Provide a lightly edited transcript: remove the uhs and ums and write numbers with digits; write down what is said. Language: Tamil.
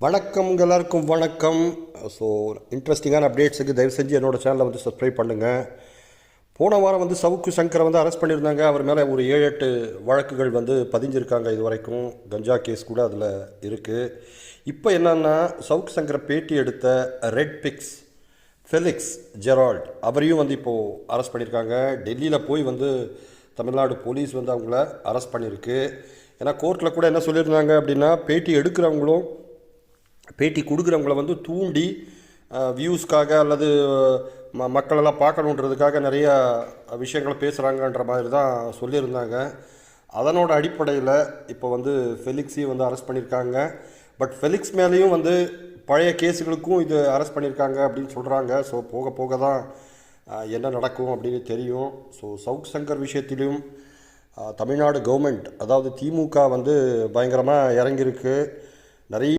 வணக்கம் எல்லாருக்கும் வணக்கம். ஸோ இன்ட்ரெஸ்டிங்கான அப்டேட்ஸுக்கு தயவு செஞ்சு என்னோடய சேனலை வந்து சப்ஸ்கிரைப் பண்ணுங்கள். போன வாரம் வந்து சவுக்கு சங்கரை வந்து அரெஸ்ட் பண்ணியிருந்தாங்க. அவர் மேலே ஒரு 7-8 வழக்குகள் வந்து பதிஞ்சிருக்காங்க. இது வரைக்கும் கஞ்சா கேஸ் கூட அதில் இருக்குது. இப்போ என்னென்னா, சவுக்கு சங்கரை பேட்டி எடுத்த ரெட் பிக்ஸ் ஃபெலிக்ஸ் ஜெரால்ட் அவரையும் வந்து இப்போது அரெஸ்ட் பண்ணியிருக்காங்க. டெல்லியில் போய் வந்து தமிழ்நாடு போலீஸ் வந்து அவங்கள அரெஸ்ட் பண்ணியிருக்கு. ஏன்னா கோர்ட்டில் கூட என்ன சொல்லியிருந்தாங்க அப்படின்னா, பேட்டி எடுக்கிறவங்களும் பேட்டி கொடுக்குறவங்கள வந்து தூண்டி வியூஸ்க்காக அல்லது மக்களெல்லாம் பார்க்கணுன்றதுக்காக நிறைய விஷயங்களை பேசுகிறாங்கன்ற மாதிரி தான் சொல்லியிருந்தாங்க. அதனோட அடிப்படையில் இப்போ வந்து ஃபெலிக்ஸையும் வந்து அரெஸ்ட் பண்ணியிருக்காங்க. பட் ஃபெலிக்ஸ் மேலேயும் வந்து பழைய கேஸுகளுக்கும் இது அரெஸ்ட் பண்ணியிருக்காங்க அப்படின்னு சொல்கிறாங்க. ஸோ போக போக தான் என்ன நடக்கும் அப்படின்னு தெரியும். ஸோ சவுக் சங்கர் விஷயத்திலும் தமிழ்நாடு கவர்மெண்ட், அதாவது திமுக வந்து பயங்கரமாக இறங்கியிருக்கு. நிறைய